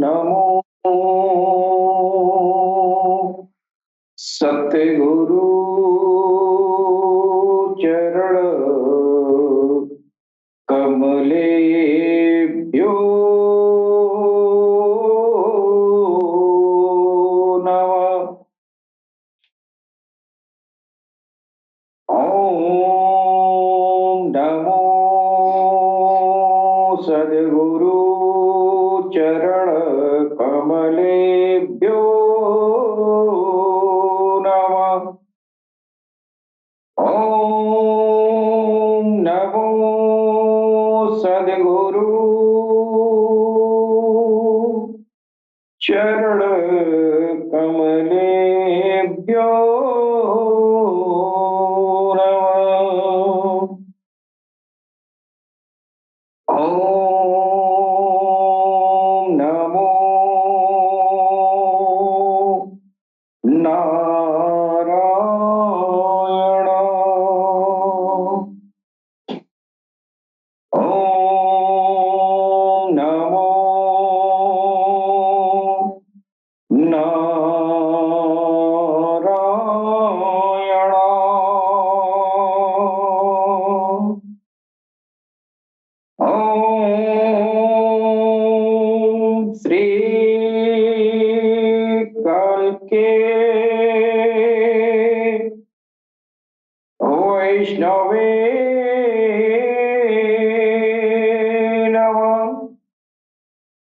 नमो सतगुरु चरण कमलेभ्यो नमः। ओम नमो सद्गुरु चरण कमलेभ्यो नमः। ओम नमो सद्गुरु चरण कमलेभ्यो नमः। ओम नमो नारायण। ओम नमो नारायण। ओम श्री कल्के वैष्णवे नमः।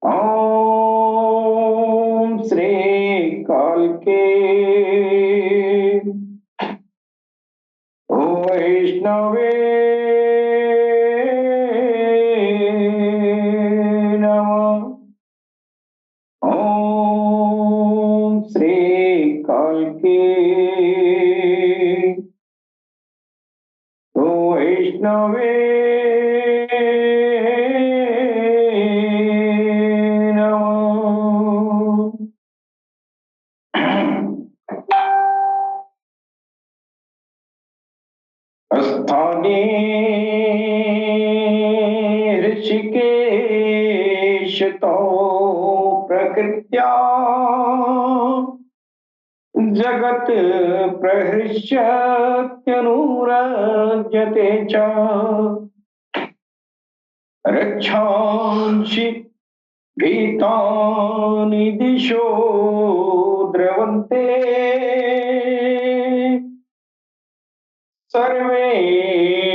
ओम श्री कल्के वैष्णवे नमः। ओम श्री कल्के वैष्णवे स्थाने ऋषिकेश तो प्रकृत्या जगत प्रहृष्यत्यनुरज्यते च रक्षांसि गीतानि दिशो द्रवन्ते सर्वे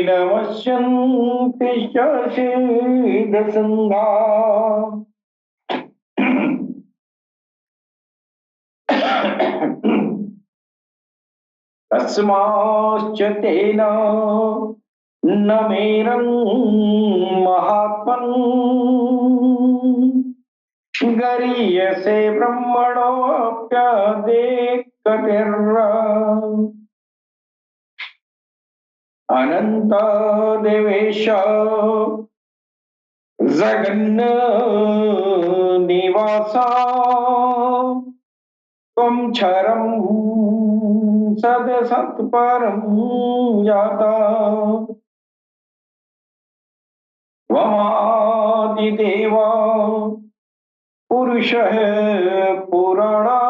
नमस्यन्ति शीघ्रसंगा। तस्माच्च तेन न मेरं महात्मन् गरीयसे ब्रह्मणोऽप्यदेकतिर् अनंत देवेश जगन्न निवासा त्वं क्षरं सदसत्परं जाता त्वमादिदेव पुरुषः पुराणा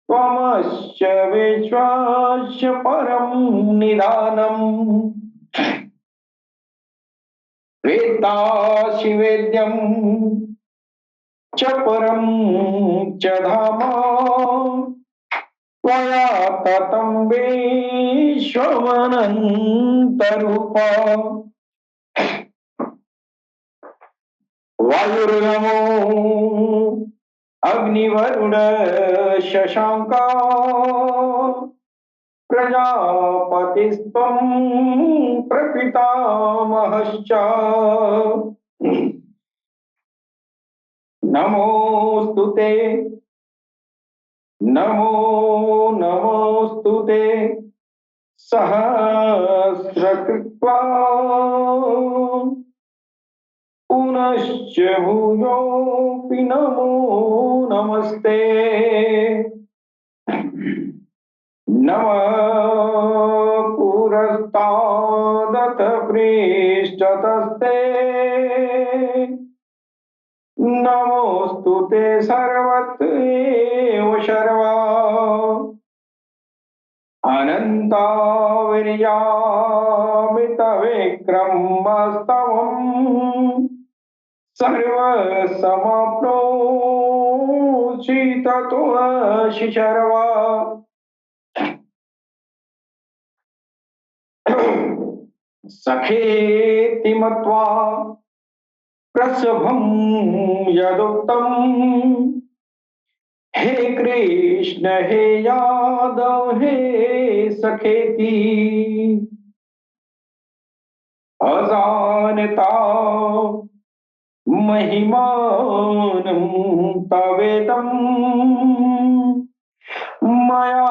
त्वमस्य विश्वस्य परं निधानम् वेत्तासि वेद्यं च परं च धाम त्वया ततं विश्वमनन्तरूप वायुर्नमो अग्निवरुण शशांका प्रजापतिस्त्वं प्रपितामहश्च नमोस्तुते नमो नमोस्तुते सहस्रकृत्वा पुनश्च भूयोऽपि नमो नमस्ते। नमः पुरस्तादथ पृष्ठतस्ते नमोऽस्तु ते सर्वत्र एव शर्वा अनन्तावीर्यामितविक्रमस्तवम् सर्वसमाप्नोषि ततोऽसि शर्वा सखेति मत्वा प्रसभं यदुक्तम् हे कृष्ण हे यादव हे सखेति अजानता महिमानं तवेदम् मया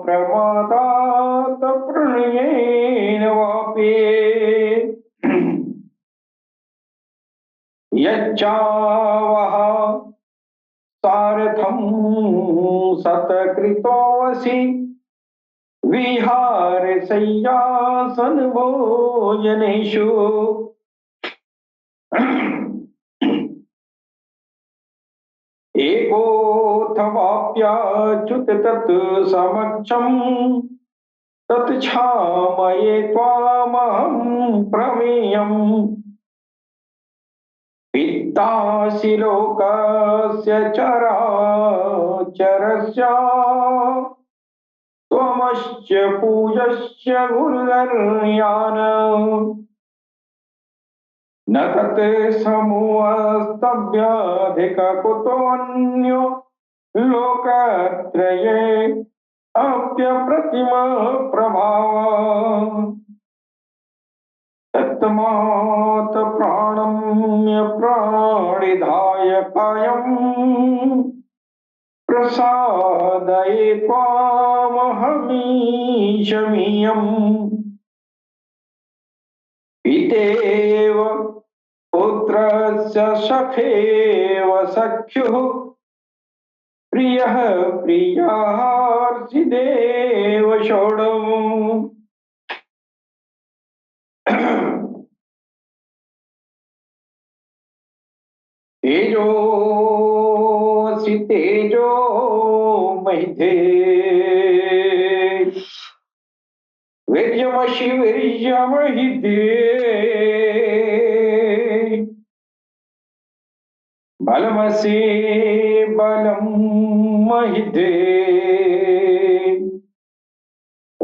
प्रमादात् प्रणयेन वापि यच्चावः सारथं सत्कृतोऽसि विहारशय्यासन भोजनेषु एकोऽथवाप्याच्युत तत् समक्षम् तत्क्षामये त्वामहं प्रमेयम् पितासि लोकस्य चराचरस्य त्वमश्च पूजश्च गुरुर्यान न तत् समूहस्तभ्यधिक कुतोऽन्यो लोकत्रये अप्यप्रतिम प्रभाव तत्मात् प्राणम्य प्राणिधायकायम् प्रसादये त्वामहमीशमीयम् पितेव पुत्रस्य सखेव सख्युः प्रियः प्रियार्चिदेव षोडम् तेजोऽसि तेजो महिधे वीर्यमसि वीर्यमहिधे बलमसि बलं महिधे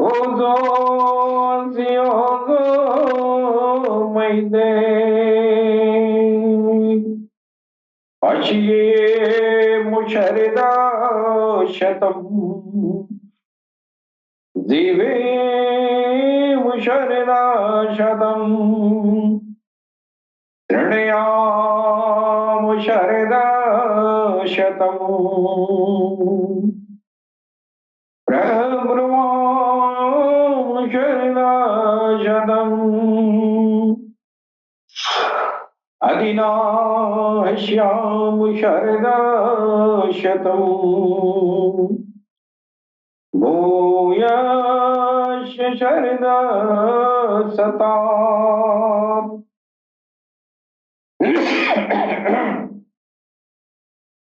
ओजोऽसि ओजो महिधे अशिये मुशरदा शतम् जीवे मुशरदा शतम् तृणयामुशरदा शतम् प्रब्रह्मामुशरदा शतम् अधिनाश्यामुशरदा शतम् भूयश्च शरदा शतात्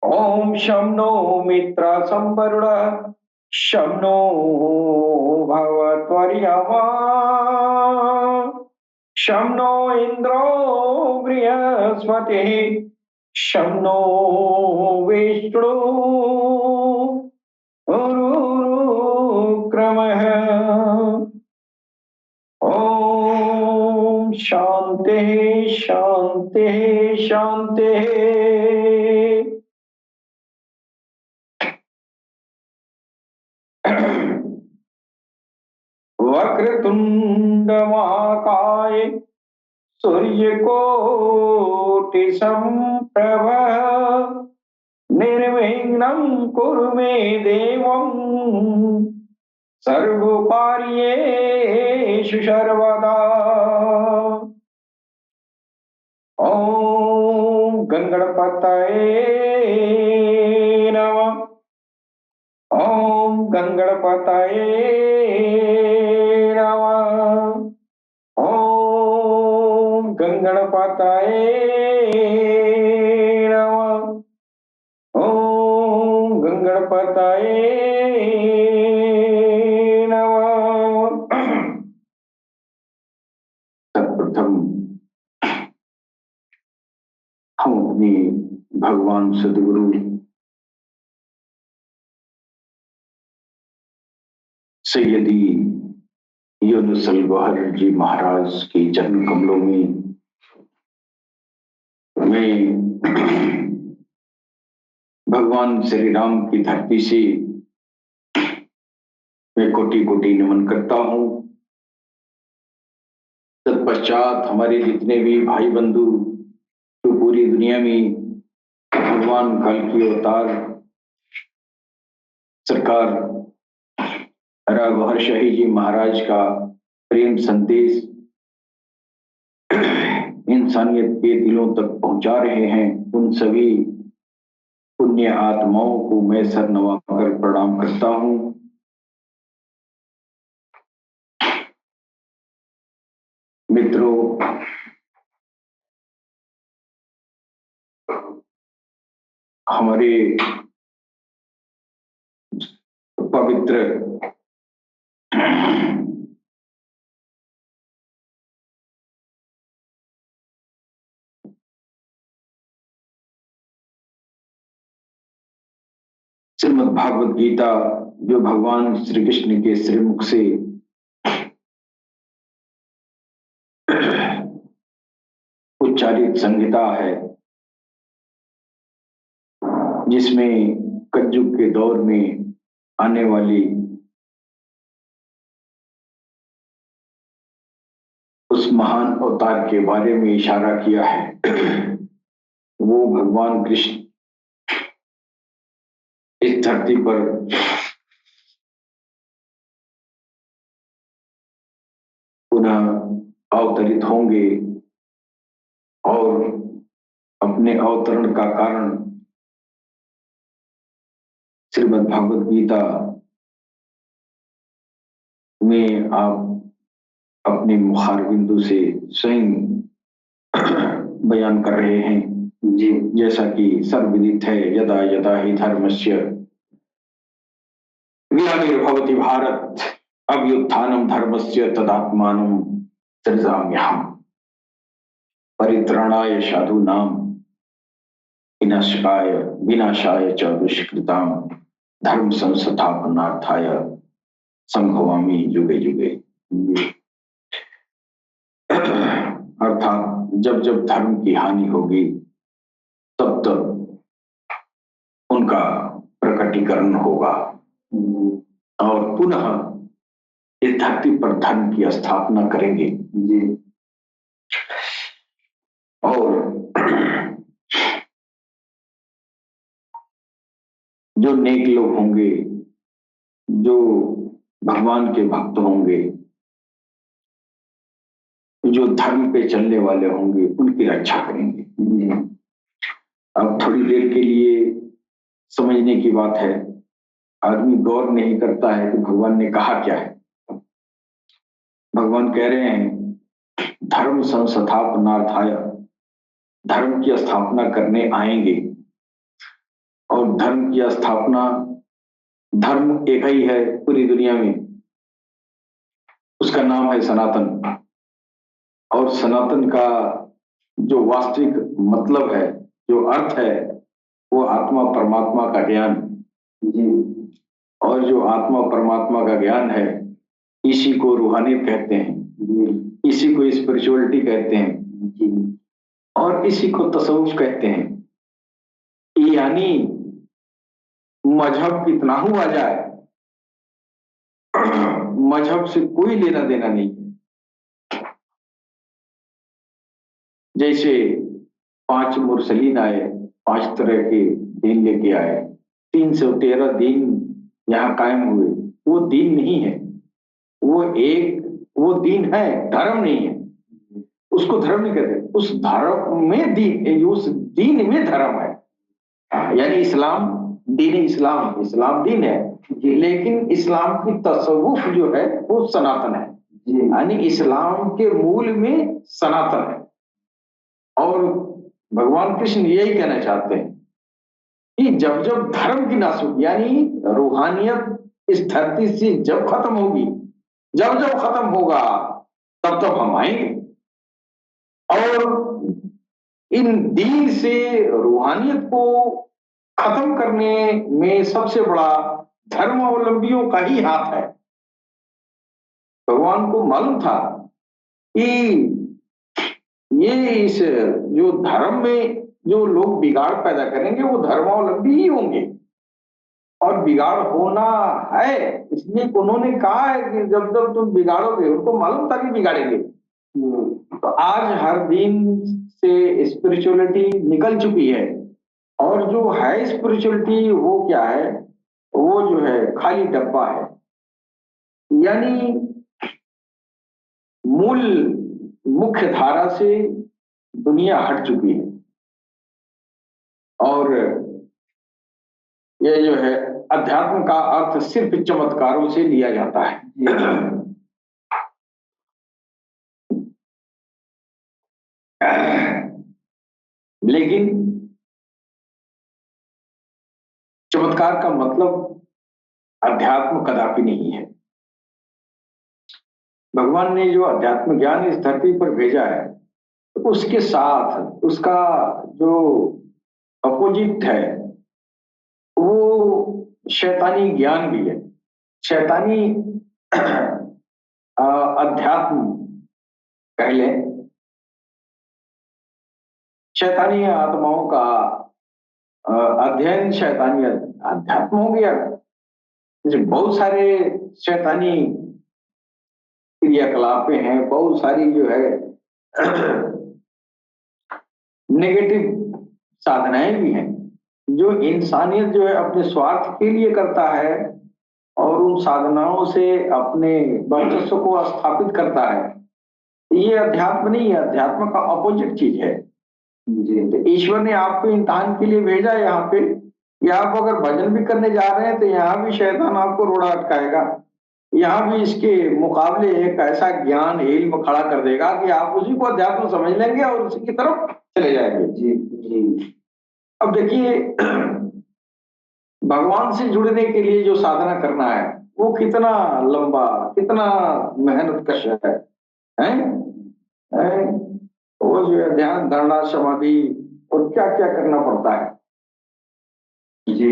ॐ शं नो मित्र संवरुणः शं नो भवत्वर्यमा शं नो इन्द्रो बृहस्पतिः शं नो विष्णु क्रमः ॐ शान्तिः शान्तिः शान्तिः वक्रतुंड महाकाय सूर्यकोटिसम्प्रभ निर्विघ्नं कुरु मे देवं सर्वकार्येषु सर्वदा। ॐ गणपतये नमः। ॐ गणपतये नमः। गणपतये नमः। ओम गणपतये नमः। सर्वप्रथम हम अपने भगवान सद्गुरु सैयदी यूनुस अल गौहर जी महाराज के जन्म कमलों में मैं भगवान श्री राम की धरती से मैं कोटि कोटि नमन करता हूँ। तत्पश्चात हमारे जितने भी भाई बंधु तो पूरी दुनिया में भगवान कल की अवतार सरकार गौहर शाही जी महाराज का प्रेम संदेश इंसानियत के दिलों तक पहुंचा रहे हैं, उन सभी पुण्य आत्माओं को मैं सर नवाकर प्रणाम करता हूं। मित्रों, हमारे पवित्र श्रीमद् भागवत गीता जो भगवान श्री कृष्ण के श्रीमुख से उच्चारित संहिता है, जिसमें कलयुग के दौर में आने वाली उस महान अवतार के बारे में इशारा किया है। वो भगवान कृष्ण इस धरती पर पुनः अवतरित होंगे और अपने अवतरण का कारण श्रीमद् भागवत गीता में आप अपने मुखार बिंदु से स्वयं बयान कर रहे हैं जी। जैसा कि सर्वविदित है, यदा यदा ही धर्मस्य ग्लानिर्भवति भारत अभ्युत्थानम धर्मस्य तदात्मानं सृजाम्यहम् परित्राणाय साधूनां विनाशाय च दुष्कृतां धर्म संस्थापनार्थाय संभवामि युगे युगे। अर्थात जब जब धर्म की हानि होगी तब तब उनका प्रकटीकरण होगा और पुनः इस धरती पर धर्म की स्थापना करेंगे और जो नेक लोग होंगे, जो भगवान के भक्त होंगे, जो धर्म पे चलने वाले होंगे, उनकी रक्षा करेंगे। अब थोड़ी देर के लिए समझने की बात है, आदमी गौर नहीं करता है कि भगवान ने कहा क्या है। भगवान कह रहे हैं धर्म संस्थापनार्थाय, धर्म की स्थापना करने आएंगे और धर्म की स्थापना, धर्म एक ही है पूरी दुनिया में, उसका नाम है सनातन। और सनातन का जो वास्तविक मतलब है, जो अर्थ है, वो आत्मा परमात्मा का ज्ञान जी। और जो आत्मा परमात्मा का ज्ञान है, इसी को रूहानियत कहते हैं जी। इसी को स्पिरिचुअलिटी कहते हैं जी। और इसी को तसव्वुफ कहते हैं। यानी मजहब कितना हुआ जाए, मजहब से कोई लेना देना नहीं। जैसे 5 मुरसलीन आए, 5 तरह के दीन लेके आए, 313 दीन यहाँ कायम हुए। वो दीन नहीं है, वो दीन है, धर्म नहीं है। उसको धर्म नहीं कहते, उस धर्म में दीन, उस दीन में धर्म है। यानी इस्लाम दीन, इस्लाम दीन है, लेकिन इस्लाम की तसव्वुफ जो है वो सनातन है। यानी इस्लाम के मूल में सनातन है और भगवान कृष्ण यही कहना चाहते हैं कि जब जब धर्म की नासूक यानी रूहानियत इस धरती से जब खत्म होगी, जब जब खत्म होगा, तब तब हम आएंगे। और इन दीन से रूहानियत को खत्म करने में सबसे बड़ा धर्मावलंबियों का ही हाथ है। भगवान को मालूम था कि ये इस जो धर्म में जो लोग बिगाड़ पैदा करेंगे वो धर्मावलंबी ही होंगे, और बिगाड़ होना है, इसलिए उन्होंने कहा है कि जब जब तुम बिगाड़ोगे, उनको मालूम था कि बिगाड़ेंगे। तो आज हर दिन से स्पिरिचुअलिटी निकल चुकी है, और जो है स्पिरिचुअलिटी वो क्या है, वो जो है खाली डब्बा है, यानी मूल मुख्य धारा से दुनिया हट चुकी है। और ये जो है अध्यात्म का अर्थ सिर्फ चमत्कारों से लिया जाता है। लेकिन चमत्कार का मतलब अध्यात्म कदापि नहीं है। भगवान ने जो अध्यात्म ज्ञान इस धरती पर भेजा है, तो उसके साथ उसका जो अपोजिट है वो शैतानी ज्ञान भी है। शैतानी अध्यात्म कह लें, शैतानी आत्माओं का अध्ययन शैतानी अध्यात्म हो गया। जैसे बहुत सारे शैतानी क्रियाकलापें हैं, बहुत सारी जो है नेगेटिव साधनाएं भी हैं, जो इंसानियत जो है अपने स्वार्थ के लिए करता है और उन साधनाओं से अपने वर्चस्व को स्थापित करता है। ये अध्यात्म नहीं है, अध्यात्म का अपोजिट चीज है। तो ईश्वर ने आपको इम्तिहान के लिए भेजा है यहाँ पे, कि आप अगर भजन भी करने जा रहे हैं तो यहाँ भी शैतान आपको रोड़ा अटकाएगा, यहाँ भी इसके मुकाबले एक ऐसा ज्ञान इल्म खड़ा कर देगा कि आप उसी को अध्यात्म समझ लेंगे और उसी की तरफ चले जाएंगे। जी जी। अब देखिए, भगवान से जुड़ने के लिए जो साधना करना है वो कितना लंबा, कितना मेहनत कश है, हैं? वो जो है ध्यान, धारणा, समाधि और क्या क्या करना पड़ता है। जी।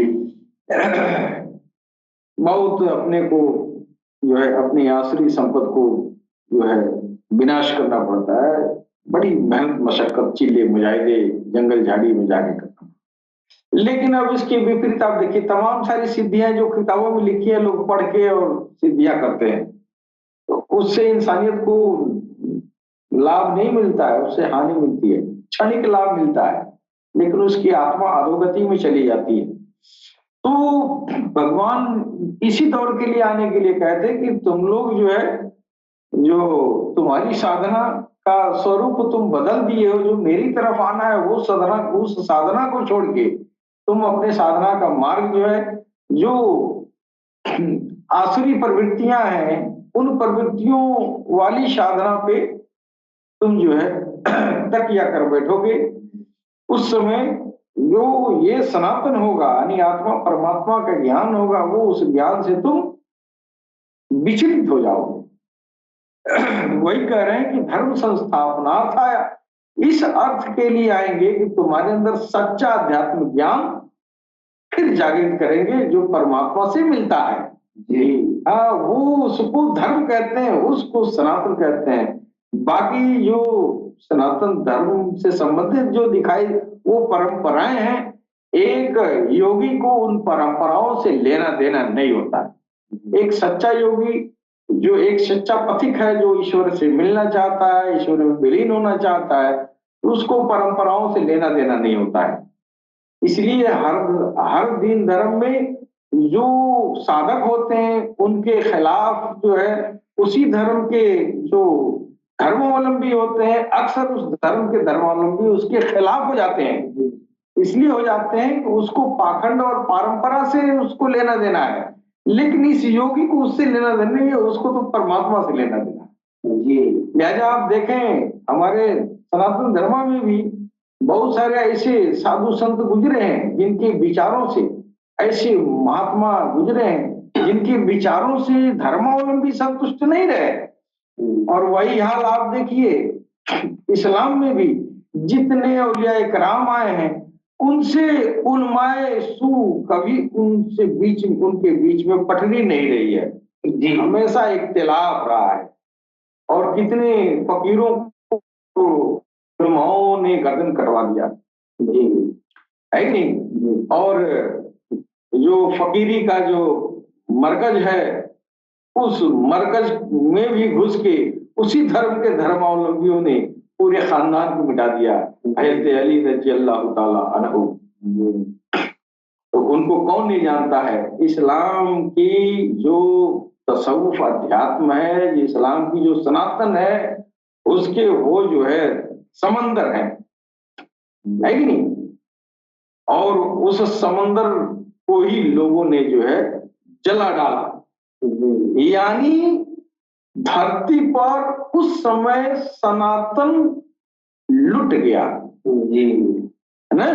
बहुत अपने को जो है अपनी आसुरी संपत्ति को जो है विनाश करना पड़ता है, बड़ी मेहनत मशक्कत, चिल्ले मुजाहिदे जंगल झाड़ी में जाके करना। लेकिन अब इसके विपरीत आप देखिए, तमाम सारी सिद्धियां जो किताबों में लिखी है, लोग पढ़ के और सिद्धियां करते हैं, तो उससे इंसानियत को लाभ नहीं मिलता है, उससे हानि मिलती है, क्षणिक लाभ मिलता है, लेकिन उसकी आत्मा अधोगति में चली जाती है। तो भगवान इसी दौर के लिए आने के लिए कहते हैं कि तुम लोग जो है, जो तुम्हारी साधना का स्वरूप तुम बदल दिए हो, जो मेरी तरफ आना है वो साधना, उस साधना को छोड़ के तुम अपने साधना का मार्ग जो है, जो आसुरी प्रवृत्तियां हैं, उन प्रवृत्तियों वाली साधना पे तुम जो है तकिया कर बैठोगे। उस समय जो ये सनातन होगा, यानी आत्मा परमात्मा का ज्ञान होगा, वो उस ज्ञान से तुम विचलित हो जाओगे। वही कह रहे हैं कि धर्म संस्थापनार्थाय, इस अर्थ के लिए आएंगे कि तुम्हारे अंदर सच्चा अध्यात्म ज्ञान फिर जागृत करेंगे जो परमात्मा से मिलता है। जी हाँ, वो उसको धर्म कहते हैं, उसको सनातन कहते हैं। बाकी जो सनातन धर्म से संबंधित जो दिखाई वो परंपराएं हैं, एक योगी को उन परंपराओं से लेना देना नहीं होता। एक सच्चा योगी, जो एक सच्चा पथिक है, जो ईश्वर से मिलना चाहता है, ईश्वर में विलीन होना चाहता है, उसको परंपराओं से लेना देना नहीं होता है। इसलिए हर दीन धर्म में जो साधक होते हैं उनके खिलाफ जो है, उसी धर्म के जो धर्मावलंबी होते हैं, अक्सर उस धर्म के धर्मावलंबी उसके खिलाफ हो जाते हैं। इसलिए हो जाते हैं कि उसको पाखंड और परंपरा से उसको लेना देना है, लेकिन इस योगी को उससे लेना देना नहीं है, उसको तो परमात्मा से लेना देना है। जी, लिहाजा आप देखें हमारे सनातन धर्म में भी बहुत सारे ऐसे साधु संत गुजरे हैं जिनके विचारों से, ऐसे महात्मा गुजरे हैं जिनके विचारों से धर्मावलंबी संतुष्ट नहीं रहे। और वही हाल आप देखिए इस्लाम में भी जितने औलिया इकराम आए हैं उनसे उलमाए सू कभी उनसे बीच उनके बीच में पटरी नहीं रही है जी, हमेशा इख्तिलाफ रहा है। और कितने फकीरों को उलमाओं ने गर्दन कटवा दिया जी, है कि नहीं। और जो फकीरी का जो मरकज है उस मरकज में भी घुस के उसी धर्म के धर्मावलंबियों ने पूरे खानदान को मिटा दिया। हज़रत अली रज़ियल्लाहु ताला अन्हु, तो उनको कौन नहीं जानता है। इस्लाम की जो तसव्वुफ अध्यात्म है, इस्लाम की जो सनातन है, उसके वो जो है समंदर है कि नहीं। और उस समंदर को ही लोगों ने जो है जला डाला, यानी धरती पर उस समय सनातन लुट गया जी, है ना।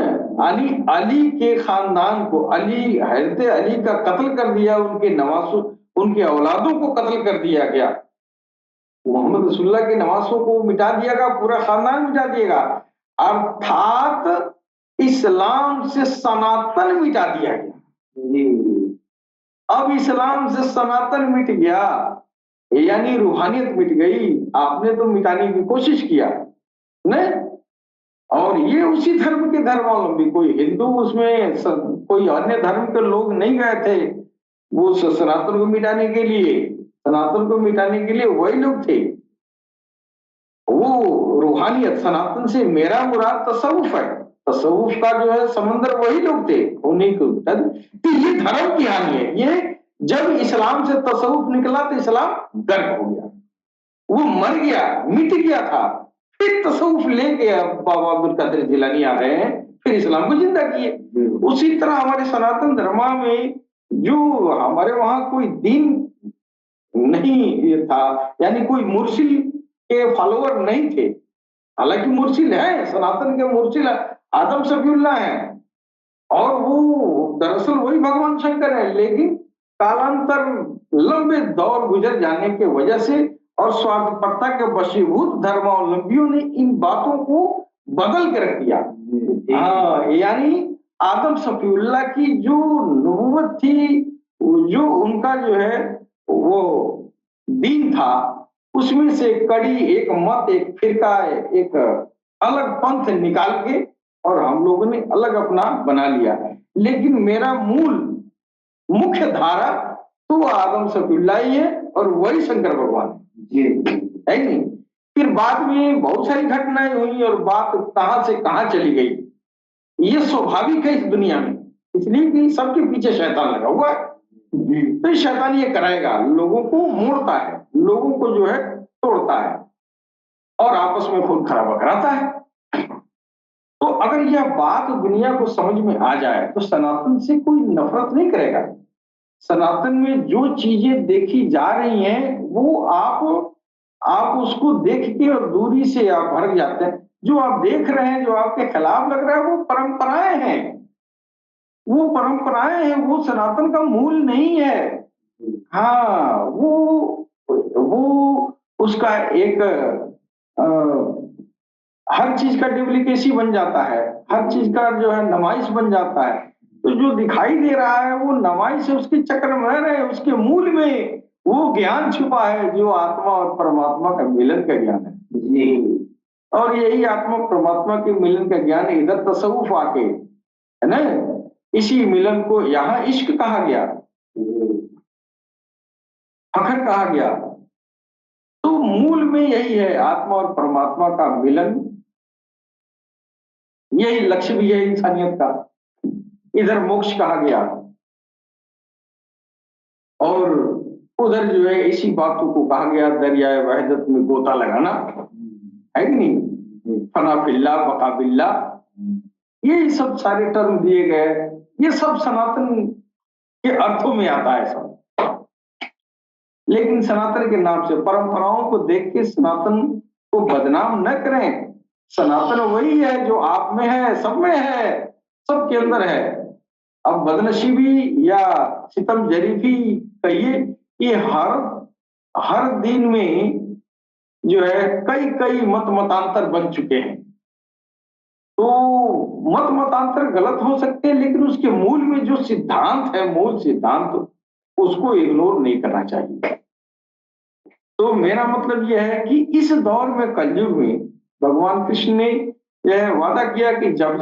अली के खानदान को, हज़रत अली का कत्ल कर दिया, उनके नवासों, उनके औलादों को कत्ल कर दिया गया। मोहम्मद रसूलुल्लाह के नवासों को मिटा दिया गया, पूरा खानदान मिटा दिएगा, अर्थात इस्लाम से सनातन मिटा दिया गया। अब इस्लाम से सनातन मिट गया, यानी रूहानियत मिट गई। आपने तो मिटाने की कोशिश किया नहीं, और ये उसी धर्म के धर्मावलंबी, कोई हिंदू उसमें कोई अन्य धर्म के लोग नहीं गए थे वो सनातन को मिटाने के लिए। सनातन को मिटाने के लिए वही लोग थे। वो रूहानियत, सनातन से मेरा मुराद तसव्वुफ है, तसव्वुफ का जो है समंदर वही लोग थे, उन्हीं को। तो ये धर्म की हानि है। ये जब इस्लाम से तसव्वुफ निकला तो इस्लाम गर्क हो गया, वो मर गया, मिट गया था। फिर तसव्वुफ लेके बाबा अब्दुल कादिर जिलानी आ रहे हैं, फिर इस्लाम को जिंदा किए। उसी तरह हमारे सनातन धर्म में जो हमारे वहां कोई दीन नहीं था, यानी कोई मुर्शिद के फॉलोअर नहीं थे। हालांकि मुर्शिद है, सनातन के मुर्शिद आदम शफीउल्लाह है, और वो दरअसल वही भगवान शंकर है। लेकिन कालांतर लंबे दौर गुजर जाने के वजह से और स्वार्थपरता के वशीभूत धर्मावलंबियों ने इन बातों को बदल के रख दिया। हाँ, यानी आदम शफीउल्लाह की जो नबूवत थी, जो उनका जो है वो दीन था, उसमें से कड़ी एक मत, एक फिरका, एक अलग पंथ निकाल के और हम लोगों ने अलग अपना बना लिया। लेकिन मेरा मूल मुख्य धारा तो आदम शफीउल्लाह ही है और वही शंकर भगवान है नहीं। फिर बाद में बहुत सारी घटनाएं हुई और बात कहां से कहां चली गई। ये स्वाभाविक है इस दुनिया में, इसलिए कि सबके पीछे शैतान लगा हुआ है। तो शैतान ये कराएगा, लोगों को मोड़ता है, लोगों को जो है तोड़ता है और आपस में खून खराबा कराता है। तो अगर यह बात दुनिया को समझ में आ जाए तो सनातन से कोई नफरत नहीं करेगा। सनातन में जो चीजें देखी जा रही हैं वो आप उसको देख के और दूरी से आप भड़क जाते हैं। जो आप देख रहे हैं, जो आपके खिलाफ लग रहा है, वो परंपराएं हैं, वो परंपराएं हैं, वो सनातन का मूल नहीं है। हाँ, वो उसका एक हर चीज का डुप्लीकेसी बन जाता है, हर चीज का जो है नुमाइश बन जाता है। तो जो दिखाई दे रहा है वो नुमाइश है, उसके चक्र में रहे, उसके मूल में वो ज्ञान छुपा है जो आत्मा और परमात्मा का मिलन का ज्ञान है जी। और यही आत्मा परमात्मा के मिलन का ज्ञान इधर तसव्वुफ आके, है ना, इसी मिलन को यहाँ इश्क कहा गया, फखर कहा गया। तो मूल में यही है, आत्मा और परमात्मा का मिलन, यही लक्ष्य भी है इंसानियत का। इधर मोक्ष कहा गया और उधर जो है इसी बातों को कहा गया दरियाए वहदत में गोता लगाना, है कि नहीं। फना बिल्ला, बका बिल्ला, ये सब सारे टर्म दिए गए, ये सब सनातन के अर्थों में आता है सब। लेकिन सनातन के नाम से परंपराओं को देख के सनातन को बदनाम न करें। सनातन वही है जो आप में है, सब में है, सबके अंदर है। अब बदनसीबी या सितम जरीफी कहिए, ये हर दिन में जो है कई कई मत मतांतर बन चुके हैं। तो मत मतांतर गलत हो सकते हैं, लेकिन उसके मूल में जो सिद्धांत है, मूल सिद्धांत, उसको इग्नोर नहीं करना चाहिए। तो मेरा मतलब यह है कि इस दौर में, कलयुग में, भगवान कृष्ण ने यह वादा किया कि जब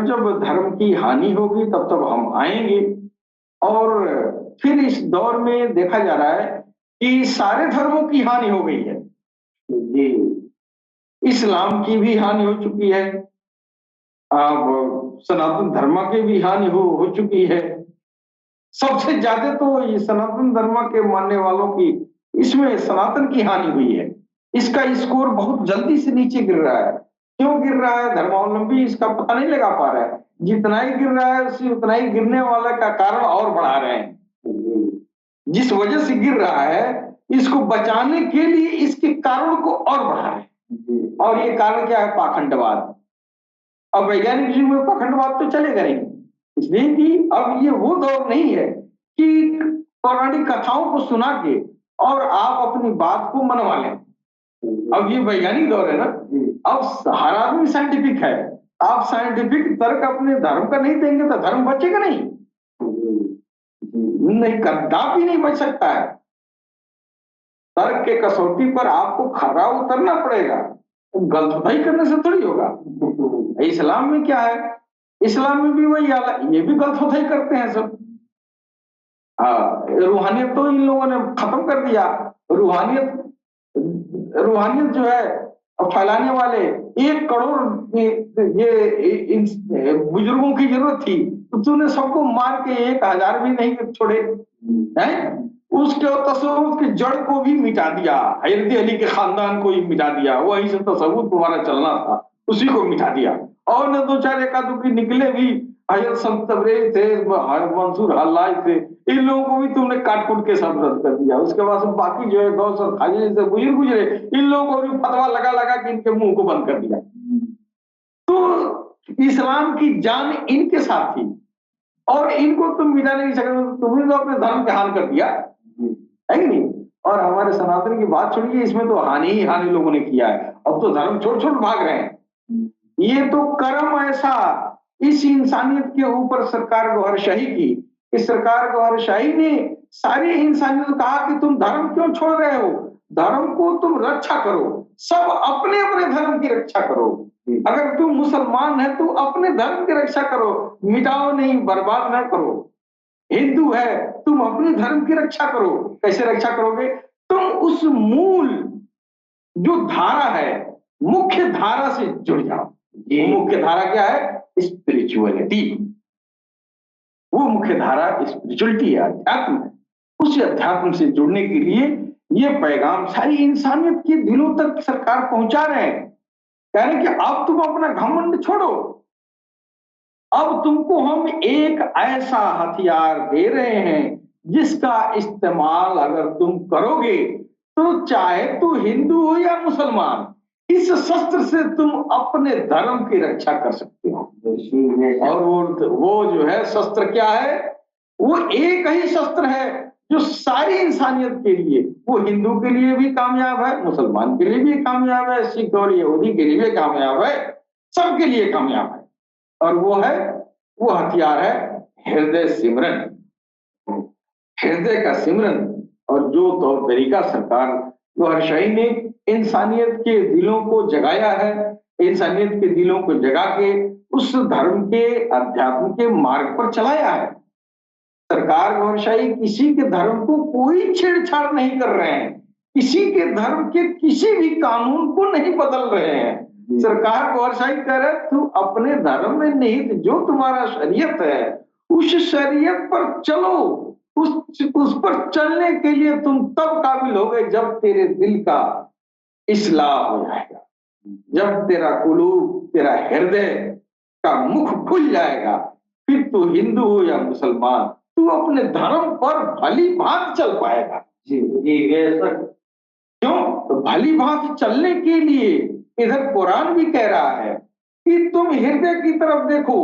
जब धर्म की हानि होगी तब तब हम आएंगे। और फिर इस दौर में देखा जा रहा है कि सारे धर्मों की हानि हो गई है जी। इस्लाम की भी हानि हो चुकी है, अब सनातन धर्म की भी हानि हो चुकी है। सबसे ज्यादा तो ये सनातन धर्म के मानने वालों की, इसमें सनातन की हानि हुई है। इसका स्कोर बहुत जल्दी से नीचे गिर रहा है। क्यों गिर रहा है? धर्मावलंबी इसका पता नहीं लगा पा रहा है। जितना ही गिर रहा है उसी उतना ही गिरने वाला का कारण और बढ़ा रहे हैं। जिस वजह से गिर रहा है, इसको बचाने के लिए इसके कारण को और बढ़ा रहे हैं। और ये कारण क्या है? पाखंडवाद। अब वैज्ञानिक युग में पाखंडवाद तो चलेगा नहीं, इसलिए कि अब ये वो दौर नहीं है कि पौराणिक कथाओं को सुना के और आप अपनी बात को मनवा लें। अब ये वैज्ञानिक दौर है ना। अब हर आदमी साइंटिफिक है। आप साइंटिफिक तर्क अपने धर्म का नहीं देंगे तो धर्म बचेगा नहीं, कदापि नहीं बच सकता है। तर्क के कसौटी पर आपको खरा उतरना पड़ेगा, गलतफहमी करने से थोड़ी होगा। इस्लाम में क्या है? इस्लाम में भी वही हाल है, ये भी गलतफहमी करते हैं सब। हाँ, रूहानियत तो इन लोगों ने खत्म कर दिया। रूहानियत जो है फैलाने वाले 1 करोड़ ये बुजुर्गों की जरूरत थी, तो तूने सबको मार के 1000 भी नहीं छोड़े हैं। उसके तसव्वुफ की जड़ को भी मिटा दिया, हैदर अली के खानदान को ही मिटा दिया। वहीं से तसव्वुफ तुम्हारा चलना था, उसी को मिटा दिया। और न 2-4 एकादुकी निकले भी, हजरत संत तबरेज थे, मंसूर हल्लाई थे, इन लोगों को भी तुमने काट-कूट के सब रद्द कर दिया। उसके बाद बाकी जो है गौस और खाजे जैसे बुजुर्ग गुजरे, इन लोगों को भी फतवा लगा के इनके मुंह को बंद कर दिया। तो इस्लाम की जान इनके साथ थी और इनको तुम मिटा नहीं सकते, तो तुम्हें तो अपने धर्म का हानि कर दिया है कि नहीं। और हमारे सनातन की बात छोड़िए, इसमें तो हानि ही हानि लोगों ने किया है। अब तो धर्म छोड़ भाग रहे हैं। ये तो कर्म ऐसा इस इंसानियत के ऊपर सरकार गौहरशाही की। इस सरकार गौहरशाही ने सारी इंसानियत को कहा कि तुम धर्म क्यों छोड़ रहे हो? धर्म को तुम रक्षा करो, सब अपने अपने धर्म की रक्षा करो। अगर तुम मुसलमान है तो अपने धर्म की रक्षा करो, मिटाओ नहीं, बर्बाद ना करो। हिंदू है, तुम अपने धर्म की रक्षा करो। कैसे रक्षा करोगे? तुम उस मूल जो धारा है, मुख्य धारा से जुड़ जाओ। ये मुख्य धारा क्या है? स्पिरिचुअलिटी। वो मुख्य धारा स्पिरिचुअलिटी है, अध्यात्म है। उस अध्यात्म से जुड़ने के लिए ये पैगाम सारी इंसानियत के दिलों तक सरकार पहुंचा रहे हैं। कह रहे कि अब तुम अपना घमंड छोड़ो, अब तुमको हम एक ऐसा हथियार दे रहे हैं जिसका इस्तेमाल अगर तुम करोगे तो चाहे तू हिंदू हो या मुसलमान, इस शस्त्र से तुम अपने धर्म की रक्षा कर सकते हो। और वो जो है शस्त्र क्या है? वो एक ही शस्त्र है जो सारी इंसानियत के लिए, वो हिंदू के लिए भी कामयाब है, मुसलमान के लिए भी कामयाब है, सिख और यहूदी के लिए भी कामयाब है, सबके लिए कामयाब है। और वो हथियार है हृदय सिमरन, हृदय का सिमरन। और जो तौर तरीका सरकार गौहरशाही ने इंसानियत के दिलों को जगाया है, इंसानियत के दिलों को जगा के उस धर्म के अध्यात्म के मार्ग पर चलाया है। सरकार गौहरशाही किसी के धर्म को कोई छेड़छाड़ नहीं कर रहे हैं, किसी के धर्म के किसी भी कानून को नहीं बदल रहे हैं। सरकार गौहरशाही कह रहे तू अपने धर्म में निहित जो तुम्हारा शरीयत है उस शरीयत पर चलो, उस पर चलने के लिए तुम तब काबिल हो गए जब तेरे दिल का इस्लाह हो जाएगा, जब तेरा कुलूब, तेरा हृदय का मुख खुल जाएगा। फिर तू हिंदू हो या मुसलमान, तू अपने धर्म पर भली भांति चल पाएगा। जी जी, क्यों? भली भांति चलने के लिए इधर कुरान भी कह रहा है कि तुम हृदय की तरफ देखो,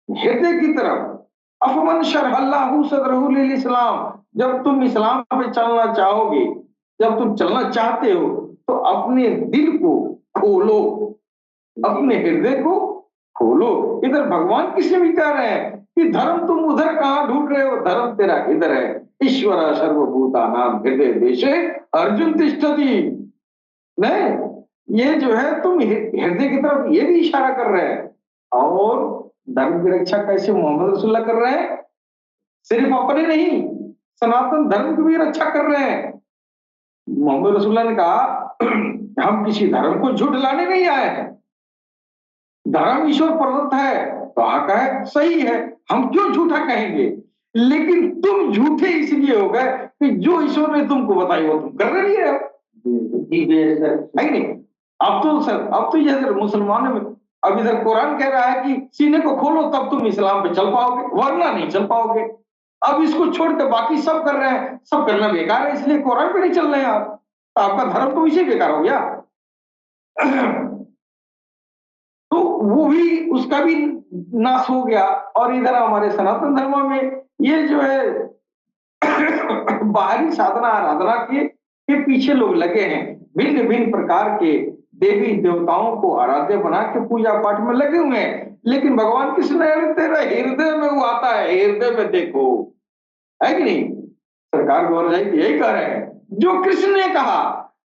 हृदय की तरफ। अफमन शरहल्लाहु सदरहु लिल इस्लाम, जब तुम इस्लाम पे चलना चाहोगे, जब तुम चलना चाहते हो तो अपने दिल को खोलो, अपने हृदय को खोलो। इधर भगवान किसे भी कह रहे हैं कि धर्म तुम उधर कहां ढूंढ रहे हो, धर्म तेरा इधर है। ईश्वर सर्वभूतानां हृदय देशे अर्जुन तिष्ठति। नहीं, ये जो है तुम हृदय की तरफ ये भी इशारा कर रहे हैं। और धर्म की रक्षा कैसे मोहम्मद रसूलुल्लाह कर रहे हैं? सिर्फ अपने नहीं, सनातन धर्म की भी रक्षा कर रहे हैं। मोहम्मद रसूलुल्लाह ने कहा हम किसी धर्म को झुठलाने नहीं आए हैं, धर्म ईश्वर प्रदत्त है तो आका है, सही है, हम क्यों झूठा कहेंगे। लेकिन तुम झूठे इसलिए हो गए कि जो ईश्वर ने तुमको बताई वो तुम कर रही है नहीं। अब तो सर, अब तो ये मुसलमानों में, अब इधर कुरान कह रहा है कि सीने को खोलो तब तुम इस्लाम पे चल पाओगे, वरना नहीं चल पाओगे। अब इसको छोड़कर बाकी सब कर रहे हैं, सब करना बेकार है, इसलिए कुरान पे नहीं चल रहे हैं आप, तो आपका धर्म तो इसे बेकार हो गया। तो वो भी, उसका भी नाश हो गया। और इधर हमारे सनातन धर्म में ये जो है बाहरी साधना आराधना के पीछे लोग लगे हैं, भिन्न भिन्न प्रकार के देवी देवताओं को आराध्य बना के पूजा पाठ में लगे हुए हैं। लेकिन भगवान कृष्ण तेरा हृदय में वो आता है, हृदय में देखो, है कि नहीं। सरकार गौर यही कह रहे हैं, जो कृष्ण ने कहा,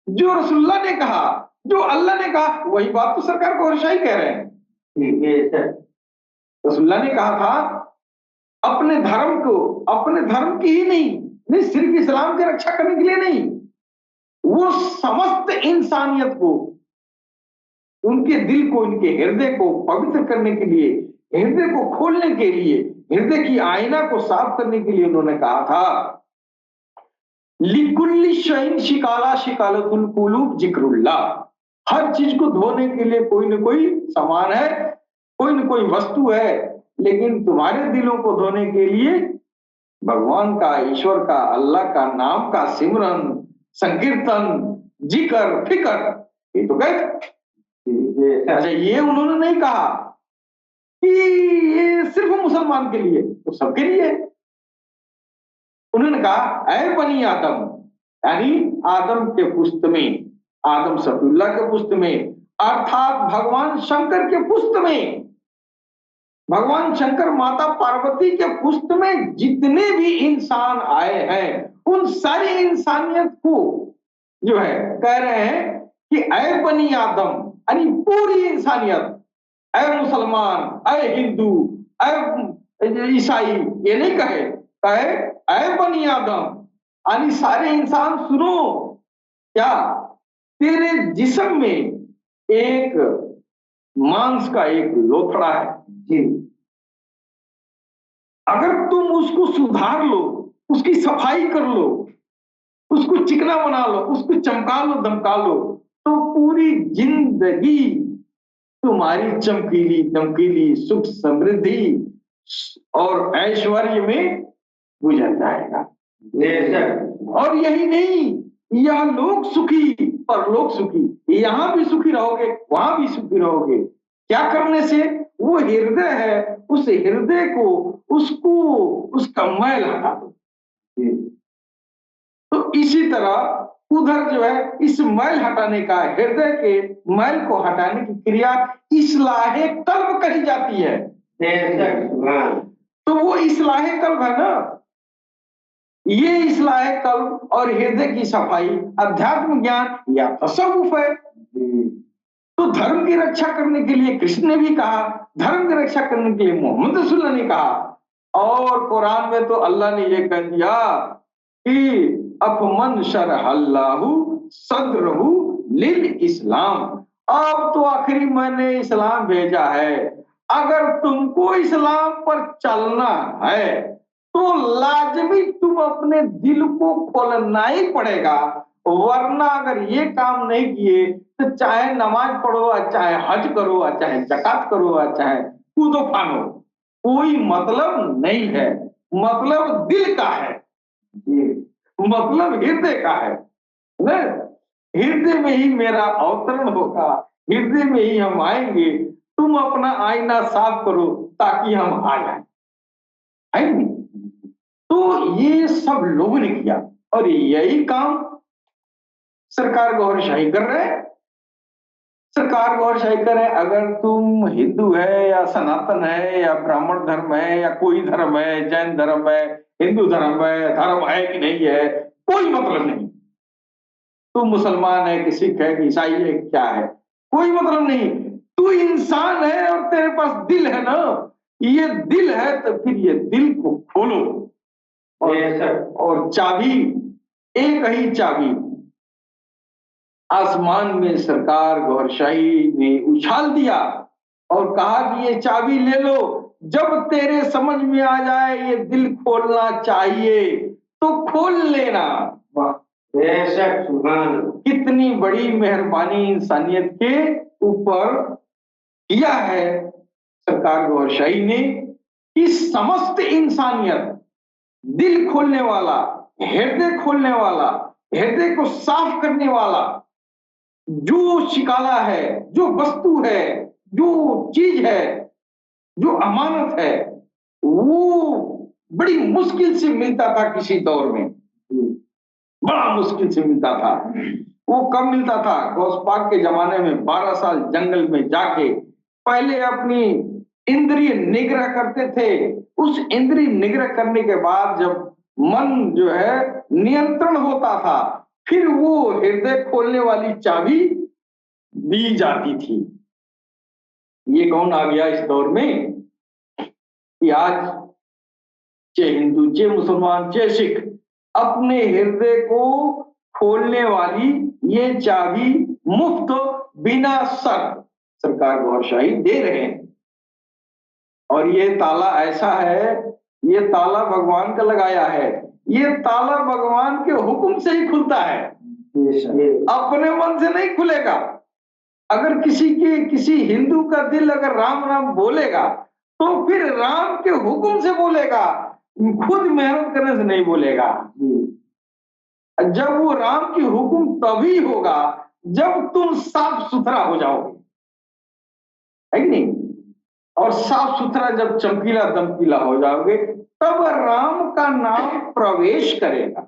जो रसुल्ला ने कहा, जो अल्लाह ने कहा, वही बात तो सरकार गौर कह रहे हैं। ठीक है, रसुल्ला ने कहा था अपने धर्म को, अपने धर्म की ही नहीं सिर्फ इस्लाम की रक्षा करने के लिए नहीं, वो समस्त इंसानियत को, उनके दिल को, उनके हृदय को पवित्र करने के लिए, हृदय को खोलने के लिए, हृदय की आईना को साफ करने के लिए उन्होंने कहा था लिकुल्ली शैइन शिकाला शिकालतुल कुलूब जिक्रुल्लाह। हर चीज को धोने के लिए कोई न कोई सामान है, कोई न कोई वस्तु है, लेकिन तुम्हारे दिलों को धोने के लिए भगवान का, ईश्वर का, अल्लाह का नाम का सिमरन, संकीर्तन, जिक्र, फिक्र, ये तो कहते। अच्छा, ये उन्होंने नहीं कहा कि ये सिर्फ मुसलमान के लिए, तो सबके लिए। उन्होंने कहा ऐ बनी आदम, यानी आदम के पुस्त में, आदम सफीउल्लाह के पुस्त में, अर्थात भगवान शंकर के पुस्त में, भगवान शंकर माता पार्वती के पुस्त में जितने भी इंसान आए हैं, उन सारी इंसानियत को जो है कह रहे हैं कि ऐ बनी आदम, यानी पूरी इंसानियत, ऐ मुसलमान, ऐ हिंदू, ऐ ईसाई, ये नहीं कहे ऐ बनी आदम, यानी सारे इंसान सुनो, क्या तेरे जिस्म में एक मांस का एक लोथड़ा है जी, अगर तुम उसको सुधार लो, उसकी सफाई कर लो, उसको चिकना बना लो, उसको चमका लो, दमका लो, तो पूरी जिंदगी तुम्हारी चमकीली चमकीली सुख समृद्धि और ऐश्वर्य में गुजर जाएगा। और यही नहीं, यह लोग सुखी पर लोग सुखी, यहां भी सुखी रहोगे, वहां भी सुखी रहोगे। क्या करने से? वो हृदय है, उस हृदय को, उसको, उसका मैल हटा दो। तो इसी तरह उधर जो है इस मैल हटाने का, हृदय के मैल को हटाने की क्रिया इस्लाहे कल्ब कही जाती है। तो वो इस्लाहे कल्ब है ना, ये इस्लाहे कल्ब और हृदय की सफाई अध्यात्म ज्ञान या तसव्वुफ है। तो धर्म की रक्षा करने के लिए कृष्ण ने भी कहा, धर्म की रक्षा करने के लिए मोहम्मद रसूलुल्लाह ने कहा, और कुरान में तो अल्लाह ने यह कह दिया कि अफमन शरहल्लाहु सदरहु लिल इस्लाम। अब तो आखिरी मैंने इस्लाम भेजा है, अगर तुमको इस्लाम पर चलना है तो लाजमी तुम अपने दिल को खोलना ही पड़ेगा, वरना अगर ये काम नहीं किए तो चाहे नमाज पढ़ो, चाहे हज करो, चाहे ज़कात करो, चाहे कूदो फानो, कोई मतलब नहीं है। मतलब दिल का है, मतलब हृदय का है। हृदय में ही मेरा अवतरण होगा, हृदय में ही हम आएंगे, तुम अपना आईना साफ करो ताकि हम आ जाए, है कि नहीं? तो ये सब लोगों ने किया और यही काम सरकार गौरशाही कर रहे हैं। सरकार गौरशाही करे, अगर तुम हिंदू है या सनातन है या ब्राह्मण धर्म है या कोई धर्म है, जैन धर्म है, हिंदू धर्म है कि नहीं है, कोई मतलब नहीं। तू मुसलमान है कि सिख है कि ईसाई है, क्या है, कोई मतलब नहीं। तू इंसान है और तेरे पास दिल है ना, ये दिल है तो फिर ये दिल को खोलो। और चाबी, एक ही चाबी आसमान में सरकार गौरशाही ने उछाल दिया और कहा कि ये चाबी ले लो, जब तेरे समझ में आ जाए ये दिल खोलना चाहिए तो खोल लेना। बेशक, सुभान। कितनी बड़ी मेहरबानी इंसानियत के ऊपर किया है सरकार गौरशाही ने कि समस्त इंसानियत, दिल खोलने वाला, हृदय खोलने वाला, हृदय को साफ करने वाला, जो शिकाला है, जो वस्तु है, जो चीज है, जो अमानत है, वो बड़ी मुश्किल से मिलता था किसी दौर में, बड़ा मुश्किल से मिलता था। वो कब मिलता था? गौस पाक के जमाने में 12 साल जंगल में जाके पहले अपनी इंद्रिय निग्रह करते थे। उस इंद्रिय निग्रह करने के बाद जब मन जो है नियंत्रण होता था, फिर वो हृदय खोलने वाली चाबी दी जाती थी। ये कौन आ गया इस दौर में कि आज चाहे हिंदू, चाहे मुसलमान, चाहे सिख, अपने हृदय को खोलने वाली ये चाबी मुफ्त बिना शर्त सरकार गौरशाही दे रहे हैं। और ये ताला ऐसा है, ये ताला भगवान का लगाया है, ये ताला भगवान के हुक्म से ही खुलता है, अपने मन से नहीं खुलेगा। अगर किसी हिंदू का दिल अगर राम राम बोलेगा तो फिर राम के हुक्म से बोलेगा, खुद मेहनत करने से नहीं बोलेगा। जब वो राम की हुक्म तभी होगा जब तुम साफ सुथरा हो जाओगे, है कि नहीं? और साफ सुथरा जब चमकीला दमकीला हो जाओगे तब राम का नाम प्रवेश करेगा।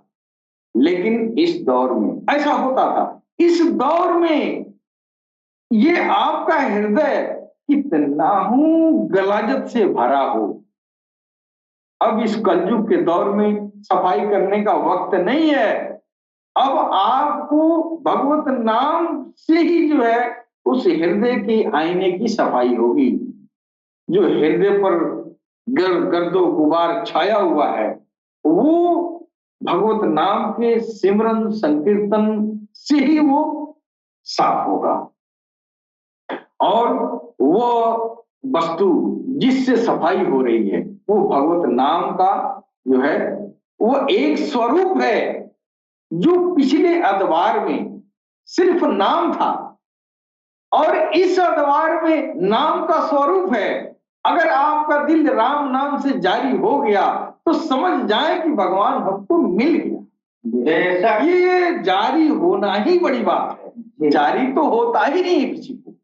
लेकिन इस दौर में ऐसा होता था, इस दौर में ये आपका हृदय कितना गलाजत से भरा हो। अब इस कलयुग के दौर में सफाई करने का वक्त नहीं है। अब आपको भगवत नाम से ही जो है उस हृदय के आईने की सफाई होगी। जो हृदय पर गर्दो गुबार छाया हुआ है वो भगवत नाम के सिमरन संकीर्तन से ही वो साफ होगा। और वो वस्तु जिससे सफाई हो रही है वो भगवत नाम का जो है वो एक स्वरूप है जो पिछले अदवार में सिर्फ नाम था और इस अदवार में नाम का स्वरूप है। अगर आपका दिल राम नाम से जारी हो गया तो समझ जाए कि भगवान हमको मिल गया। ये जारी होना ही बड़ी बात है, जारी तो होता ही नहीं है किसी को।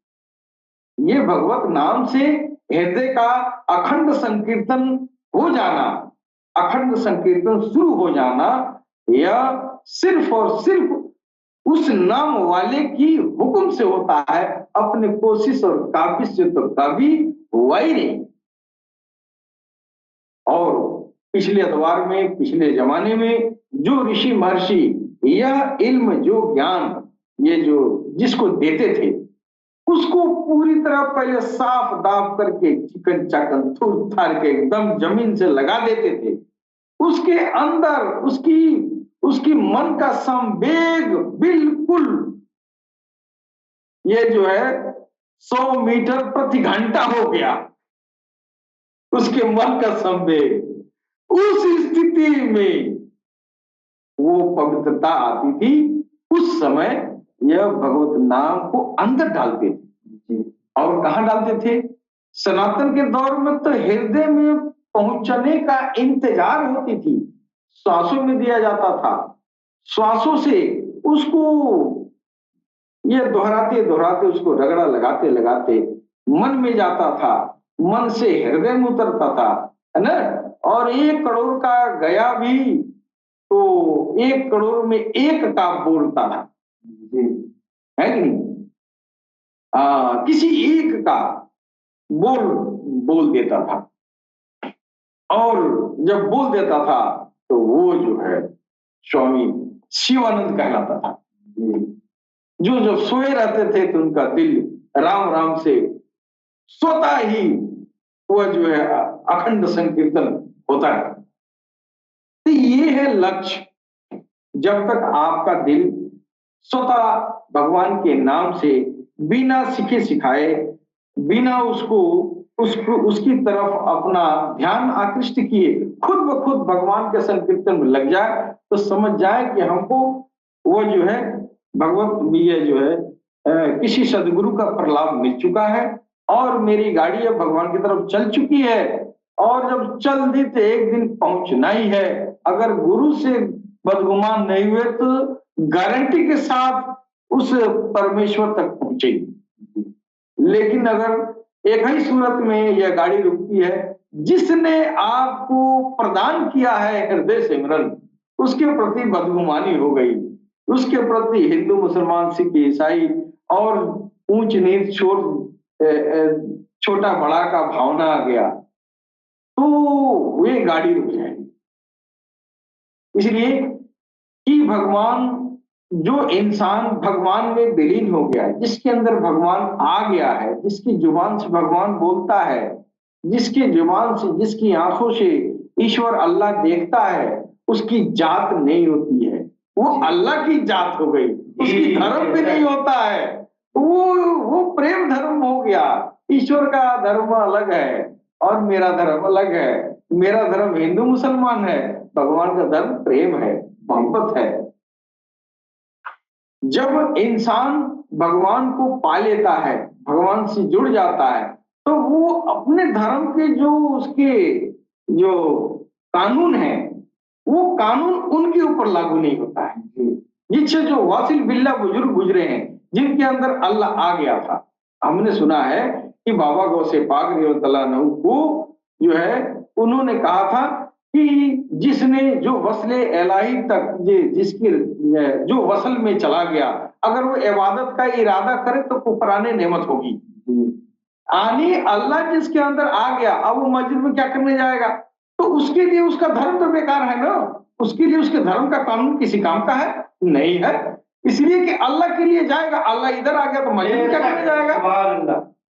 ये भगवत नाम से हृदय का अखंड संकीर्तन हो जाना, अखंड संकीर्तन शुरू हो जाना, यह सिर्फ और सिर्फ उस नाम वाले की हुक्म से होता है। अपने कोशिश और काबिल से तो कभी हुआ ही नहीं। और पिछले अदवार में, पिछले जमाने में जो ऋषि महर्षि यह इल्म, जो ज्ञान, ये जो जिसको देते थे उसको पूरी तरह पहले साफ दाफ करके चिकन चाकन थूर थार के एकदम जमीन से लगा देते थे। उसके अंदर उसकी मन का संवेग बिल्कुल ये जो है 100 मीटर प्रति घंटा हो गया, उसके मन का संवेग। उस स्थिति में वो पवित्रता आती थी। उस समय यह भगवत नाम को अंदर डालते थे। और कहां डालते थे? सनातन के दौर में तो हृदय में पहुंचने का इंतजार होती थी, श्वासों में दिया जाता था, श्वासों से उसको ये दोहराते दोहराते उसको रगड़ा लगाते लगाते मन में जाता था, मन से हृदय में उतरता था, है ना। और 1 करोड़ का गया भी तो 1 करोड़ में एक का बोलता था, है कि नहीं। किसी एक का बोल बोल देता था, और जब बोल देता था तो वो जो है स्वामी शिवानंद कहलाता था। जो जब सोए रहते थे तो उनका दिल राम राम से सोता ही वह जो है अखंड संकीर्तन होता है। तो ये है लक्ष्य। जब तक आपका दिल स्वतः भगवान के नाम से बिना सीखे सिखाए, बिना उसकी तरफ अपना ध्यान आकृष्ट किए खुद ब खुद भगवान के संकीर्तन में लग जाए, तो समझ जाए कि हमको वो जो है भगवत ये जो है किसी सदगुरु का प्रलाभ मिल चुका है और मेरी गाड़ी अब भगवान की तरफ चल चुकी है। और जब चल दी तो एक दिन पहुंचना ही है। अगर गुरु से बदगुमान नहीं हुए तो गारंटी के साथ उस परमेश्वर तक पहुंचेगी। लेकिन अगर एक ही सूरत में यह गाड़ी रुकती है, जिसने आपको प्रदान किया है हृदय सिमरन, उसके प्रति बदगुमानी हो गई, उसके प्रति हिंदू मुसलमान सिख ईसाई और ऊंच नीच छोटा बड़ा का भावना आ गया तो वे गाड़ी रुक जाएगी। इसलिए कि भगवान, जो इंसान भगवान में विलीन हो गया है, जिसके अंदर भगवान आ गया है, जिसकी जुबान से भगवान बोलता है, जिसकी जुबान से जिसकी आंखों से ईश्वर अल्लाह देखता है, उसकी जात नहीं होती है, वो अल्लाह की जात हो गई, उसकी धर्म भी नहीं होता है, वो प्रेम धर्म हो गया। ईश्वर का धर्म अलग है और मेरा धर्म अलग है। मेरा धर्म हिंदू मुसलमान है, भगवान का धर्म प्रेम है, मोहब्बत है। जब इंसान भगवान को पा लेता है, भगवान से जुड़ जाता है, तो वो अपने धर्म के जो उसके जो कानून है, वो कानून उनके ऊपर लागू नहीं होता है। जिससे जो वासिल बिल्ला बुजुर्ग गुजरे हैं, जिनके अंदर अल्लाह आ गया था, हमने सुना है कि बाबा गौसे पाक रज़ियल्लाहु को जो है उन्होंने कहा था कि जिसने जो वसले इलाही तक जिसकी जो वसल में चला गया, अगर वो इबादत का इरादा करे तो कुफराने नेमत होगी। आनी अल्लाह जिसके अंदर आ गया, अब वो मस्जिद में क्या करने जाएगा? तो उसके लिए उसका धर्म तो बेकार है ना, उसके लिए उसके धर्म का कानून किसी काम का है नहीं है। इसलिए कि अल्लाह के लिए जाएगा, अल्लाह इधर आ गया तो मस्जिद में क्या करने जाएगा?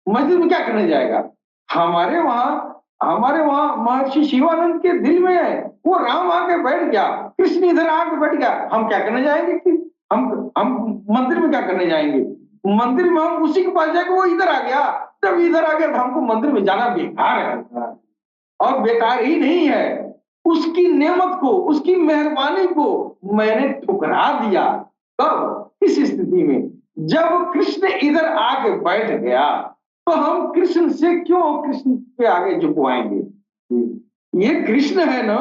मस्जिद में क्या करने जाएगा? हमारे वहां महर्षि शिवानंद के दिल में है, वो राम आके बैठ गया, कृष्ण इधर आके बैठ गया, हम क्या करने जाएंगे? कि हम मंदिर में क्या करने जाएंगे? मंदिर में हम उसी के पास जाएंगे, वो इधर आ गया, जब इधर आ गया तो हमको मंदिर में जाना बेकार है। और बेकार ही नहीं है, उसकी नेमत को, उसकी मेहरबानी को मैंने ठुकरा दिया। कब? इस स्थिति में जब कृष्ण इधर आके बैठ गया, तो हम कृष्ण से क्यों कृष्ण के आगे झुकवाएंगे? ये कृष्ण है ना,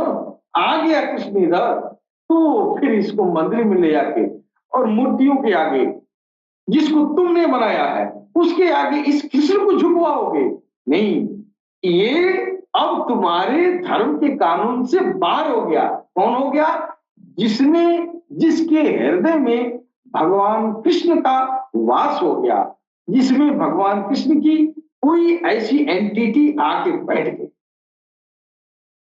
आ गया कृष्ण इधर, तो फिर इसको मंदिर में ले जाके और मूर्तियों के आगे, जिसको तुमने बनाया है उसके आगे इस कृष्ण को झुकवाओगे? नहीं, ये अब तुम्हारे धर्म के कानून से बाहर हो गया। कौन हो गया? जिसके हृदय में भगवान कृष्ण का वास हो गया, जिसमें भगवान कृष्ण की कोई ऐसी एंटिटी आके बैठ गई,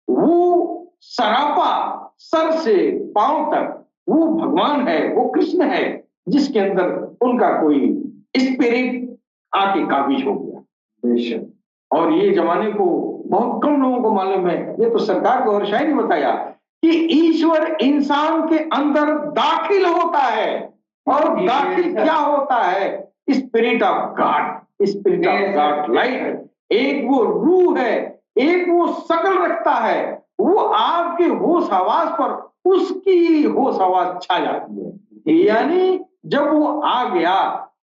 वो सरापा सर से पांव तक वो भगवान है, वो कृष्ण है, जिसके अंदर उनका कोई स्पिरिट आके काबिज हो गया। और ये जमाने को बहुत कम लोगों को मालूम है, ये तो सरकार को और शायद बताया कि ईश्वर इंसान के अंदर दाखिल होता है। और दाखिल क्या होता है? Spirit of God, spirit of God light. एक वो रूह है, एक वो शकल रखता है, वो आपके होश आवाज पर उसकी होश आवाज छा जाती है। यानी जब वो आ गया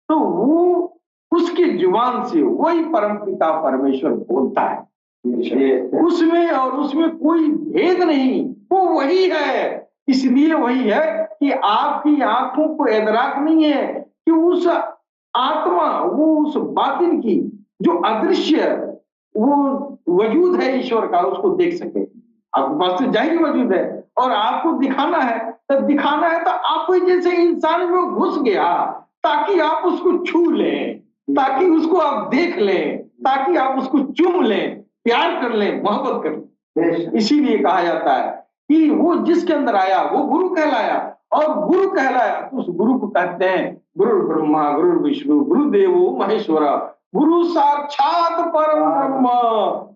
तो वो उसकी जुबान से वही परमपिता परमेश्वर बोलता है, उसमें और उसमें कोई भेद नहीं, वो वही है। इसलिए वही है कि आपकी आंखों को इदराक नहीं है कि उस आत्मा, वो उस बातिन की जो अदृश्य वो वजूद है ईश्वर का, उसको देख सके। आपके पास तो जाहिर वजूद है और आपको दिखाना है, तो दिखाना है तो आप जैसे इंसान में घुस गया ताकि आप उसको छू लें, ताकि उसको आप देख लें, ताकि आप उसको चूम लें, प्यार कर लें, मोहब्बत कर लें। इसीलिए कहा जाता है कि वो जिसके अंदर आया वो गुरु कहलाया, और गुरु कहलाया तो उस गुरु को कहते हैं गुरु ब्रह्मा गुरु विष्णु गुरुदेवो महेश्वरा, गुरु साक्षात परम ब्रह्म,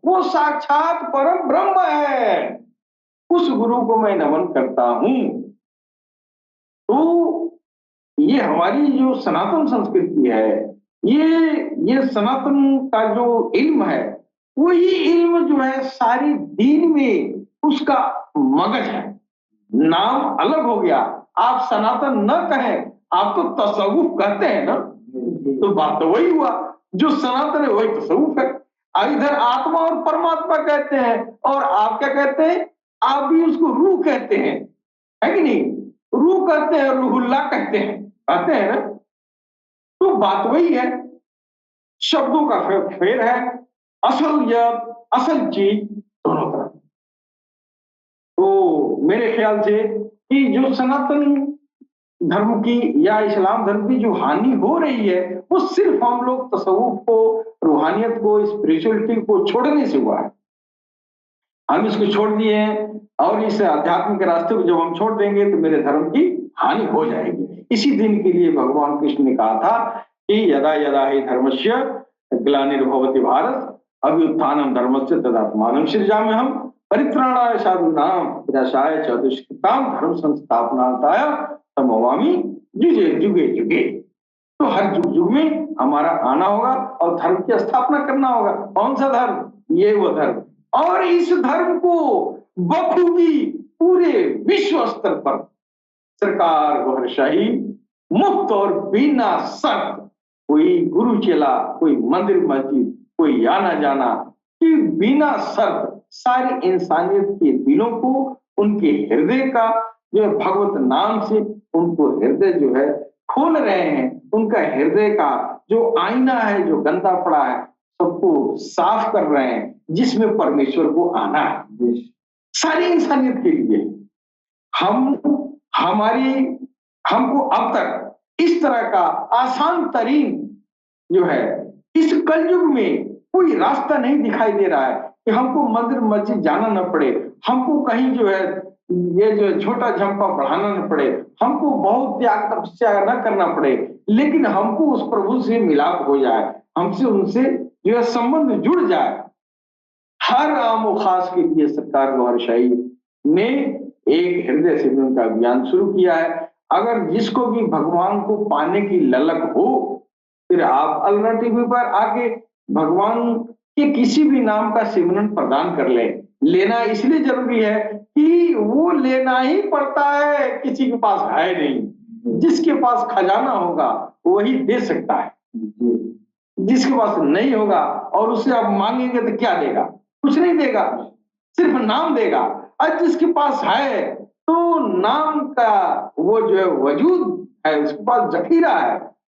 वो साक्षात परम ब्रह्म है। उस गुरु को मैं नमन करता हूं। तो ये हमारी जो सनातन संस्कृति है, ये सनातन का जो इल्म है, वही इल्म जो है सारी दीन में उसका मगज है। नाम अलग हो गया, आप सनातन न कहें, आप तो तसव्वुफ कहते हैं ना, तो बात तो वही हुआ, जो सनातन है वही तसव्वुफ है। अब इधर आत्मा और परमात्मा कहते हैं, और आप क्या कहते हैं? आप भी उसको रूह कहते हैं, है कि नहीं? रूह कहते हैं, रूहुल्लाह कहते हैं ना, तो बात वही है। शब्दों का फेर है, असल या असल चीज दोनों तरफ। तो मेरे ख्याल से कि जो सनातन धर्म की या इस्लाम धर्म की जो हानि हो रही है, वो सिर्फ हम लोग तसव्वुफ को, रूहानियत को, स्पिरिचुअलिटी को छोड़ने से हुआ है। हम इसको छोड़ दिए हैं, और इस आध्यात्म के रास्ते को जब हम छोड़ देंगे तो मेरे धर्म की हानि हो जाएगी। इसी दिन के लिए भगवान कृष्ण ने कहा था कि यदा यदा हि धर्मस्य ग्लानिर्भवति भारत अभ्युत्थानम धर्मस्य तदात्मानं सृजाम्यहम् परित्राणाय साधूनां विनाशाय च दुष्कृतां धर्म संस्थापनार्थाय तमोवामि जुगे जुगे जुगे। तो हर युग युग में हमारा आना होगा और धर्म की स्थापना करना होगा। कौन सा धर्म? ये वो धर्म। और इस धर्म को बखूबी पूरे विश्व स्तर पर सरकार गौरशाही मुफ्त और बिना शर्त, कोई गुरु चेला, कोई मंदिर मस्जिद, कोई आना जाना, कि बिना शर्त सारी इंसानियत के दिलों को, उनके हृदय का जो है भगवत नाम से उनको हृदय जो है खोल रहे हैं। उनका हृदय का जो आईना है, जो गंदा पड़ा है, सबको साफ कर रहे हैं, जिसमें परमेश्वर को आना है सारी इंसानियत के लिए। हमको अब तक इस तरह का आसान तरीन जो है इस कलयुग में कोई रास्ता नहीं दिखाई दे रहा है कि हमको मंदिर मस्जिद जाना न पड़े, हमको कहीं जो है ये जो छोटा झंपा बढ़ाना न पड़े, हमको बहुत त्याग तपस्या न करना पड़े, लेकिन हमको उस प्रभु से मिलाप हो जाए, हमसे उनसे जो है संबंध जुड़ जाए। हर आम और खास के लिए सरकार गौरशाही ने एक हृदय सिमरन का अभियान शुरू किया है। अगर जिसको भी भगवान को पाने की ललक हो, फिर आप अलना टीवी पर आके भगवान के किसी भी नाम का सिमरन प्रदान कर ले। लेना इसलिए जरूरी है कि वो लेना ही पड़ता है, किसी के पास है नहीं। जिसके पास खजाना होगा वही दे सकता है, जिसके पास नहीं होगा और उससे आप मांगेंगे तो क्या देगा? कुछ नहीं देगा, सिर्फ नाम देगा। और जिसके पास है तो नाम का वो जो है वजूद है, उसके पास जखीरा है,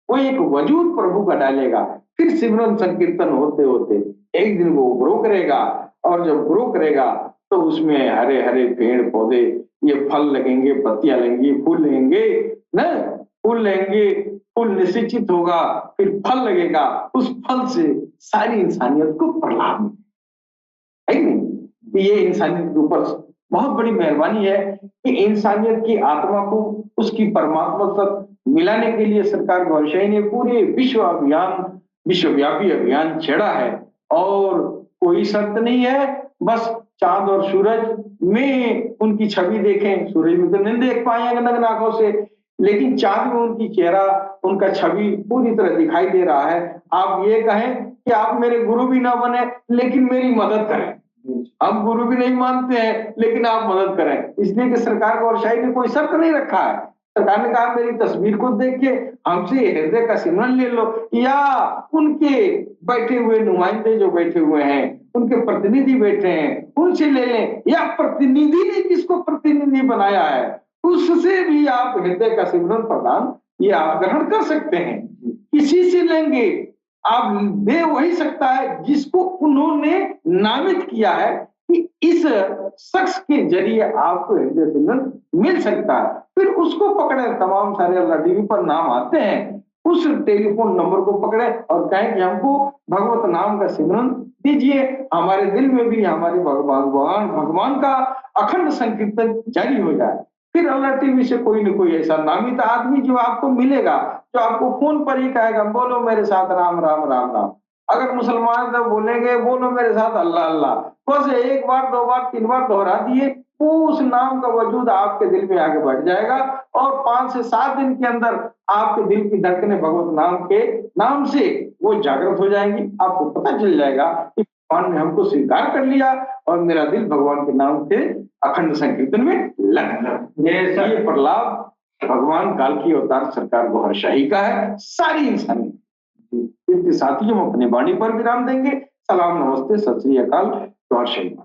वो एक वजूद प्रभु का डालेगा। फिर सिमरन संकीर्तन होते होते एक दिन वो ग्रो करेगा, और जब ग्रो करेगा तो उसमें हरे हरे पेड़ पौधे, ये फल लगेंगे, पत्तियां लगेंगी, फूल लगेंगे न, फूल लगेंगे, फूल निश्चित होगा, फिर फल लगेगा, उस फल से सारी इंसानियत को प्रलाप है नहीं। ये इंसानियत के ऊपर बहुत बड़ी मेहरबानी है कि इंसानियत की आत्मा को उसकी परमात्मा तक मिलाने के लिए सरकार गौरशाही ने पूरे विश्वव्यापी अभियान छेड़ा है। और कोई शर्त नहीं है, बस चांद और सूरज में उनकी छवि देखें। सूरज में तो नहीं देख पाएंगे नग्न आंखों से, लेकिन चांद में उनकी चेहरा, उनका छवि पूरी तरह दिखाई दे रहा है। आप ये कहें कि आप मेरे गुरु भी ना बने लेकिन मेरी मदद करें, हम गुरु भी नहीं मानते हैं लेकिन आप मदद करें। इसलिए कि सरकार गौरशाही ने कोई शर्त नहीं रखा है। सरकार ने कहा मेरी तस्वीर को देख के हमसे हृदय का सिमरन ले लो, या उनके बैठे हुए नुमाइंदे जो बैठे हुए हैं, उनके प्रतिनिधि बैठे हैं, उनसे ले लें, या प्रतिनिधि ने जिसको प्रतिनिधि बनाया है उससे भी आप हृदय का सिमरन प्रदान ये आप ग्रहण कर सकते हैं, किसी से लेंगे आप दे वही सकता है जिसको उन्होंने नामित किया है कि इस शख्स के जरिए आपको हृदय सिमरन मिल सकता है। फिर उसको पकड़े, तमाम सारे अल्लाह टीवी पर नाम आते हैं, उस टेलीफोन नंबर को पकड़े और कहें कि हमको भगवत नाम का सिमरन दीजिए, हमारे दिल में भी हमारे भगवान का अखंड संकीर्तन जारी हो जाए। फिर अल्लाह टीवी से कोई न कोई ऐसा नामित आदमी जो आपको मिलेगा, जो आपको फोन पर ही कहेगा बोलो मेरे साथ राम राम राम राम। अगर मुसलमान तो बोलेंगे बोलो मेरे साथ अल्लाह अल्लाह, बस एक बार दो बार तीन बार दोहरा दिए, वो उस नाम का वजूद आपके दिल में आगे बढ़ जाएगा और 5 से 7 दिन के अंदर आपके दिल की धड़कनें भगवत नाम के नाम से वो जागृत हो जाएंगी। आपको पता चल जाएगा कि भगवान ने हमको स्वीकार कर लिया और मेरा दिल भगवान के नाम के अखंड संकीर्तन में लग गया। ये प्रलाप भगवान काल की अवतार सरकार को हर्षाही का है, सारी इंसानी। इसके साथ ही हम अपने वाणी पर विराम देंगे। सलाम, नमस्ते, सत श्री अकाल, द्वार शहीद।